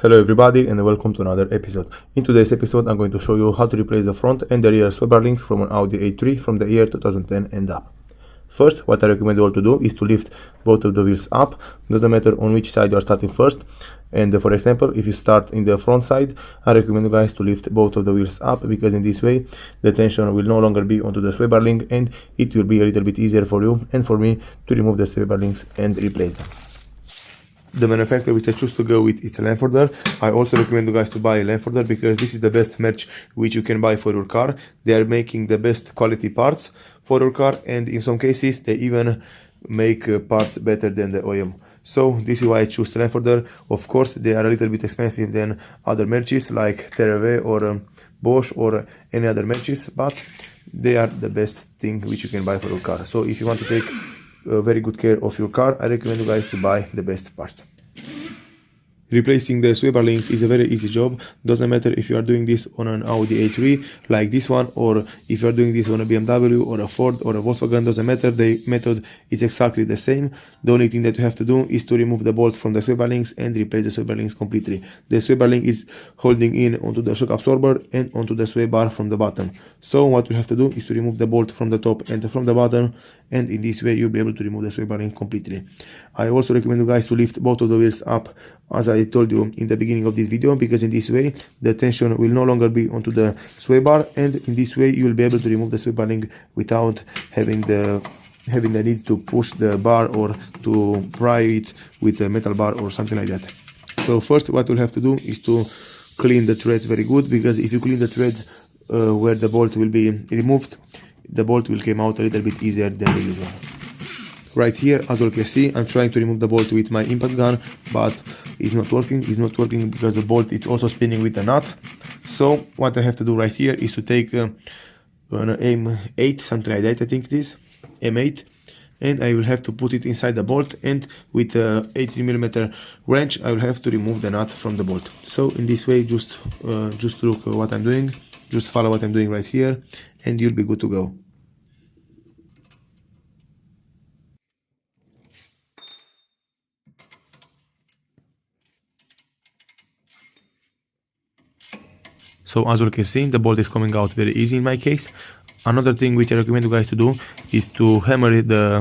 Hello everybody and welcome to another episode. In today's episode I'm going to show you how to replace the front and the rear sway bar links from an Audi A3 from the year 2010 and up. First, what I recommend you all to do is to lift both of the wheels up. Doesn't matter on which side you are starting first. And for example, if you start in the front side, I recommend you guys to lift both of the wheels up, because in this way the tension will no longer be onto the sway bar link and it will be a little bit easier for you and for me to remove the sway bar links and replace them. The manufacturer which I choose to go with is Lanforder. I also recommend you guys to buy a Lanforder because this is the best merch which you can buy for your car. They are making the best quality parts for your car, and in some cases they even make parts better than the OEM. So this is why I choose Lanforder. Of course they are a little bit expensive than other merches like TRV or Bosch or any other merches, but they are the best thing which you can buy for your car. So if you want to take very good care of your car, I recommend you guys to buy the best parts. Replacing the sway bar links is a very easy job. Doesn't matter if you are doing this on an Audi A3 like this one, or if you are doing this on a BMW or a Ford or a Volkswagen. Doesn't matter, the method is exactly the same. The only thing that you have to do is to remove the bolt from the sway bar links and replace the sway bar links completely. The sway bar link is holding in onto the shock absorber and onto the sway bar from the bottom. So what we have to do is to remove the bolt from the top and from the bottom, and in this way you'll be able to remove the sway bar link completely. I also recommend you guys to lift both of the wheels up, as I told you in the beginning of this video, because in this way the tension will no longer be onto the sway bar, and in this way you will be able to remove the sway bar link without having the need to push the bar or to pry it with a metal bar or something like that. So first what we'll have to do is to clean the threads very good, because if you clean the threads where the bolt will be removed, the bolt will come out a little bit easier than the usual. Right here, as you can see, I'm trying to remove the bolt with my impact gun, but it's not working. It's not working because the bolt is also spinning with the nut. So what I have to do right here is to take an M8, something like that, I think it is, M8, and I will have to put it inside the bolt, and with a 18mm wrench I will have to remove the nut from the bolt. So in this way, just look what I'm doing, just follow what I'm doing right here, and you'll be good to go. So as you can see, the bolt is coming out very easy in my case. Another thing which I recommend you guys to do is to hammer the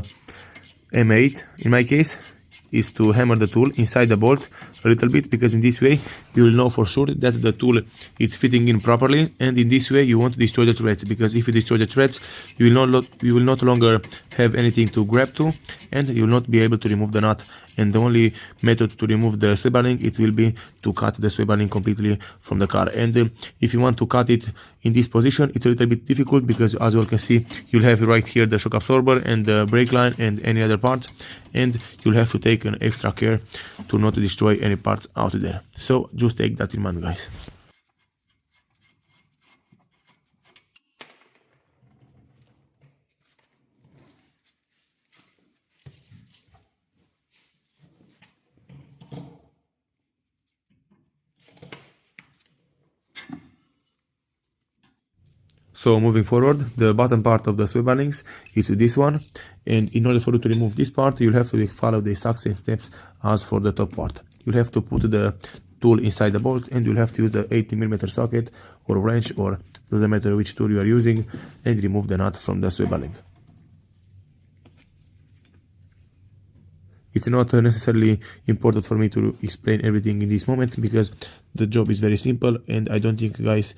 M8, in my case, is to hammer the tool inside the bolt a little bit, because in this way you will know for sure that the tool is fitting in properly, and in this way you won't destroy the threads, because if you destroy the threads you will not longer have anything to grab to, and you will not be able to remove the nut. And the only method to remove the sway bar link, it will be to cut the sway bar link completely from the car. And if you want to cut it in this position, it's a little bit difficult, because as you all can see, you'll have right here the shock absorber and the brake line and any other parts, and you'll have to take an extra care to not destroy any parts out there. So just take that in mind, guys. So moving forward, the bottom part of the sway bar links is this one, and in order for you to remove this part, you'll have to follow the exact same steps as for the top part. You'll have to put the tool inside the bolt, and you'll have to use the 18mm socket or wrench, or doesn't matter which tool you are using, and remove the nut from the sway bar link. It's not necessarily important for me to explain everything in this moment, because the job is very simple, and I don't think, guys,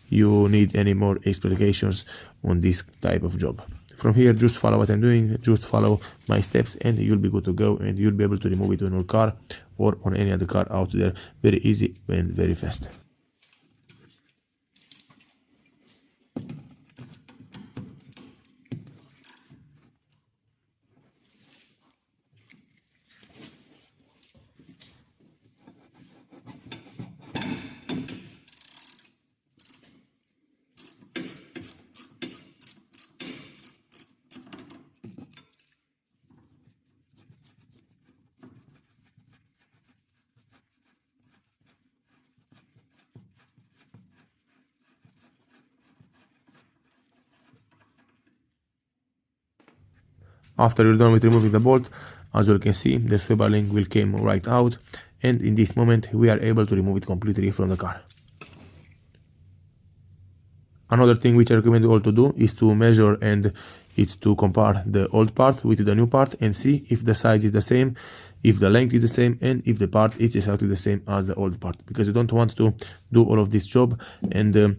you need any more explications on this type of job. From here, just follow what I'm doing, just follow my steps, and you'll be good to go, and you'll be able to remove it on your car or on any other car out there very easy and very fast. After you're done with removing the bolt, as you can see, the sway bar link will come right out, and in this moment we are able to remove it completely from the car. Another thing which I recommend you all to do is to measure and it's to compare the old part with the new part and see if the size is the same, if the length is the same, and if the part is exactly the same as the old part, because you don't want to do all of this job and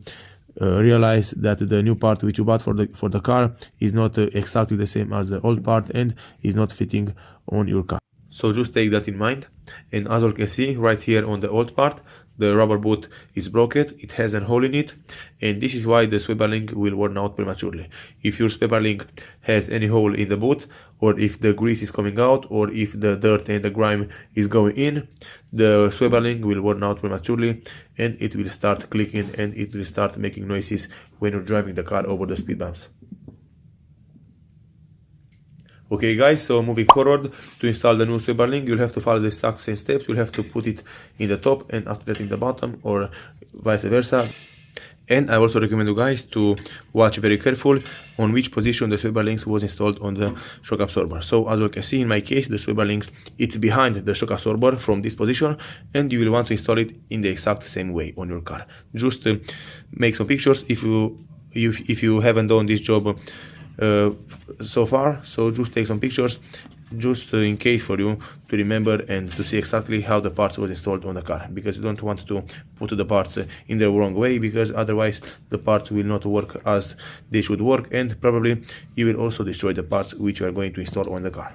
realize that the new part which you bought for the car is not exactly the same as the old part and is not fitting on your car. So just take that in mind. And as you can see right here on the old part, the rubber boot is broken, it has a hole in it, and this is why the swivel link will worn out prematurely. If your swivel link has any hole in the boot, or if the grease is coming out, or if the dirt and the grime is going in, the swivel link will worn out prematurely and it will start clicking and it will start making noises when you're driving the car over the speed bumps. Okay guys, so moving forward, to install the new swivel link, you'll have to follow the exact same steps. You'll have to put it in the top and after that in the bottom, or vice versa. And I also recommend you guys to watch very careful on which position the swivel links was installed on the shock absorber. So as you can see in my case, the swivel links, it's behind the shock absorber from this position, and you will want to install it in the exact same way on your car. Just make some pictures if you haven't done this job so far, so just take some pictures just in case for you to remember and to see exactly how the parts was installed on the car, because you don't want to put the parts in the wrong way, because otherwise the parts will not work as they should work, and probably you will also destroy the parts which you are going to install on the car.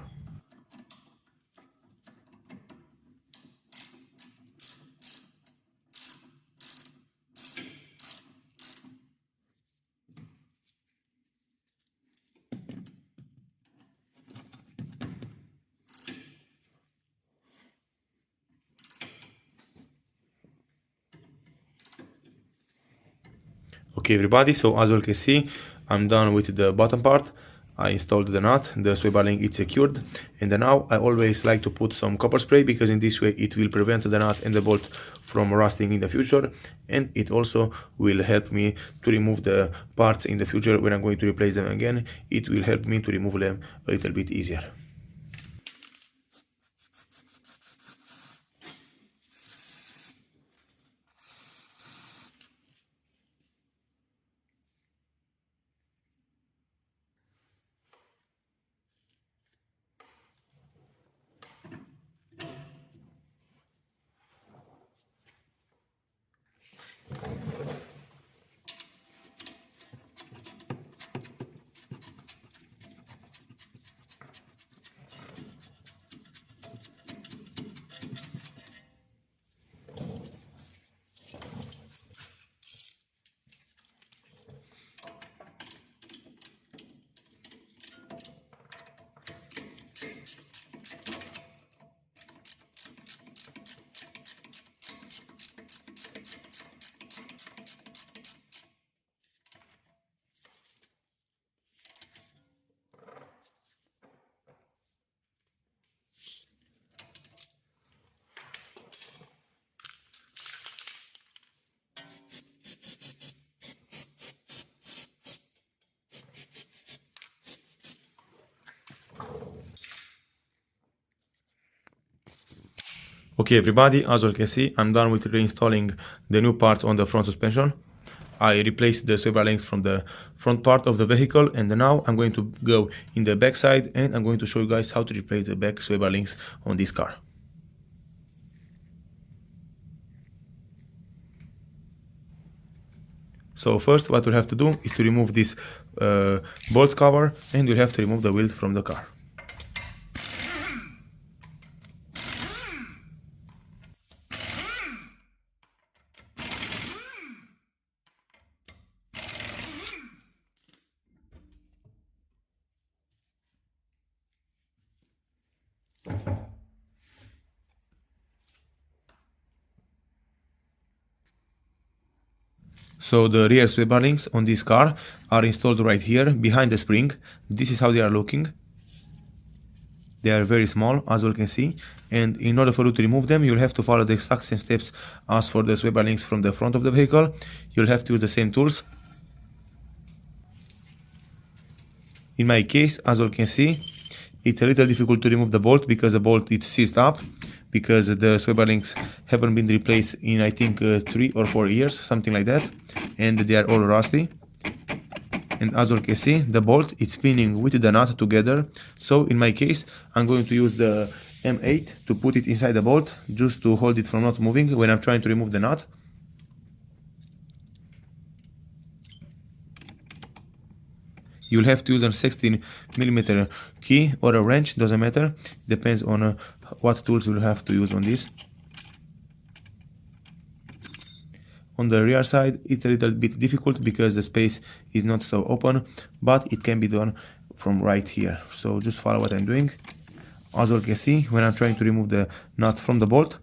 Okay everybody, so as you can see, I'm done with the bottom part. I installed the nut, the swivel link is secured, and now I always like to put some copper spray, because in this way it will prevent the nut and the bolt from rusting in the future, and it also will help me to remove the parts in the future when I'm going to replace them again. It will help me to remove them a little bit easier. Okay everybody, as you can see, I'm done with reinstalling the new parts on the front suspension. I replaced the swivel links from the front part of the vehicle, and now I'm going to go in the back side and I'm going to show you guys how to replace the back swivel links on this car. So first what we'll have to do is to remove this bolt cover, and we'll have to remove the wheel from the car. So the rear swivel links on this car are installed right here behind the spring. This is how they are looking. They are very small, as you can see, and in order for you to remove them, you'll have to follow the exact same steps as for the swivel links from the front of the vehicle. You'll have to use the same tools. In my case, as you can see, it's a little difficult to remove the bolt because the bolt is seized up, because the swivel links haven't been replaced in I think 3 or 4 years, something like that, and they are all rusty. And as you can see, the bolt is spinning with the nut together. So in my case, I'm going to use the M8 to put it inside the bolt, just to hold it from not moving when I'm trying to remove the nut. You'll have to use a 16mm key or a wrench, doesn't matter, depends on what tools you'll have to use on this. On the rear side, it's a little bit difficult because the space is not so open, but it can be done from right here. So just follow what I'm doing. As you can see, when I'm trying to remove the nut from the bolt,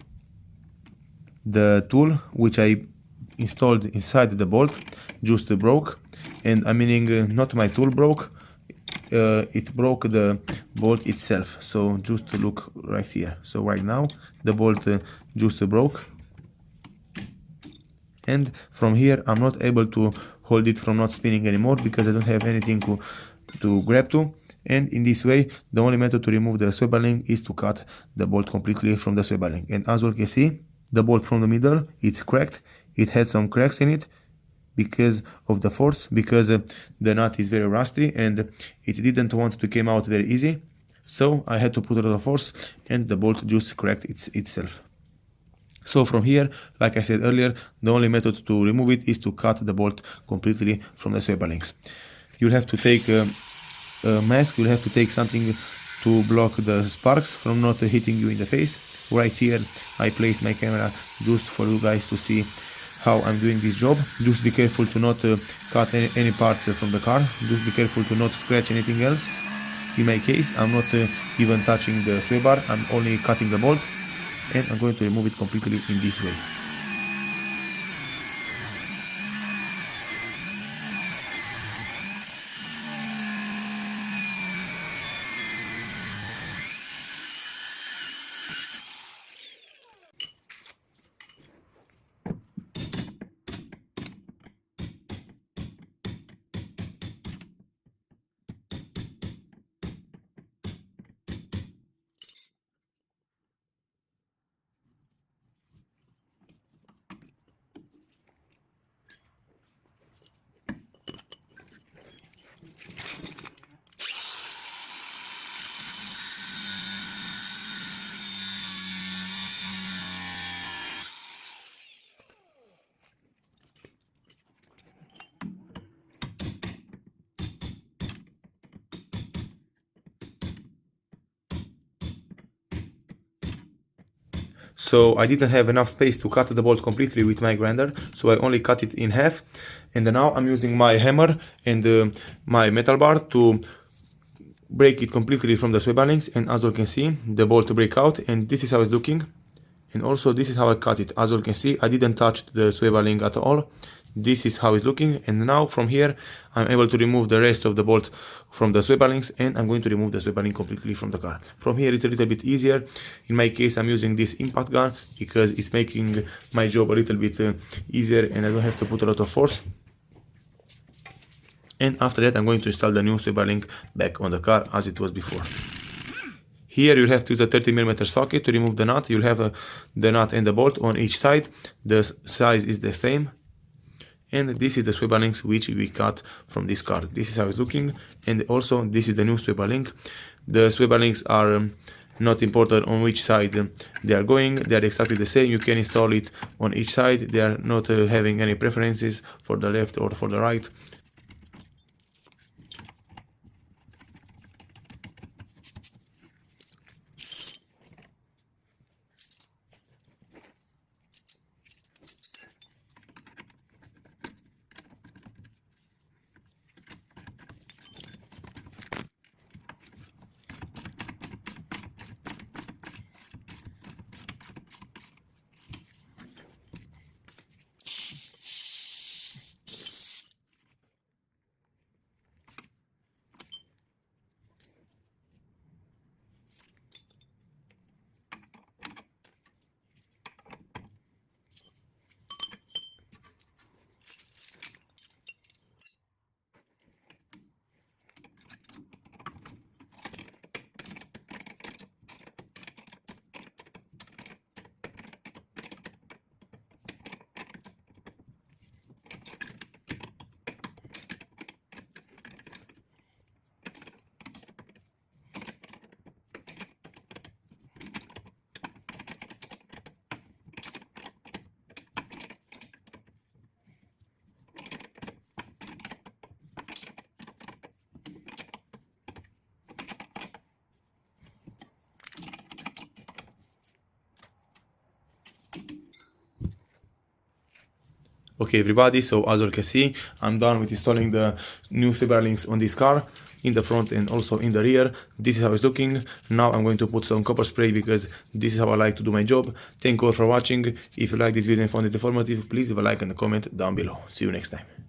the tool which I installed inside the bolt just broke, and I meaning not my tool broke, it broke the bolt itself. So just look right here. So right now the bolt just broke, and from here I'm not able to hold it from not spinning anymore because I don't have anything to grab to. And in this way, the only method to remove the swivel link is to cut the bolt completely from the swivel link. And as you can see, the bolt from the middle, it's cracked. It has some cracks in it because of the force, because the nut is very rusty and it didn't want to come out very easy. So I had to put a lot of force and the bolt just cracked itself. So from here, like I said earlier, the only method to remove it is to cut the bolt completely from the swivel links. You'll have to take a mask, you'll have to take something to block the sparks from not hitting you in the face. Right here, I place my camera just for you guys to see how I'm doing this job. Just be careful to not cut any parts from the car. Just be careful to not scratch anything else. In my case, I'm not even touching the sway bar, I'm only cutting the bolt, and I'm going to remove it completely in this way. So I didn't have enough space to cut the bolt completely with my grinder, so I only cut it in half. And now I'm using my hammer and my metal bar to break it completely from the swivel links. And as you can see, the bolt break out, and this is how it's looking. And also this is how I cut it. As you can see, I didn't touch the swivel link at all. This is how it's looking, and now from here I'm able to remove the rest of the bolt from the swivel links, and I'm going to remove the swivel link completely from the car. From here it's a little bit easier. In my case, I'm using this impact gun because it's making my job a little bit easier and I don't have to put a lot of force. And after that I'm going to install the new swivel link back on the car as it was before. Here you'll have to use a 30mm socket to remove the nut. You'll have the nut and the bolt on each side. The size is the same. And this is the swivel links which we cut from this car. This is how it's looking. And also this is the new swivel link. The swivel links are not important on which side they are going. They are exactly the same. You can install it on each side. They are not having any preferences for the left or for the right. Okay everybody, so as you can see, I'm done with installing the new sweeper links on this car, in the front and also in the rear. This is how it's looking. Now I'm going to put some copper spray because this is how I like to do my job. Thank you all for watching. If you like this video and found it informative, please leave a like and a comment down below. See you next time.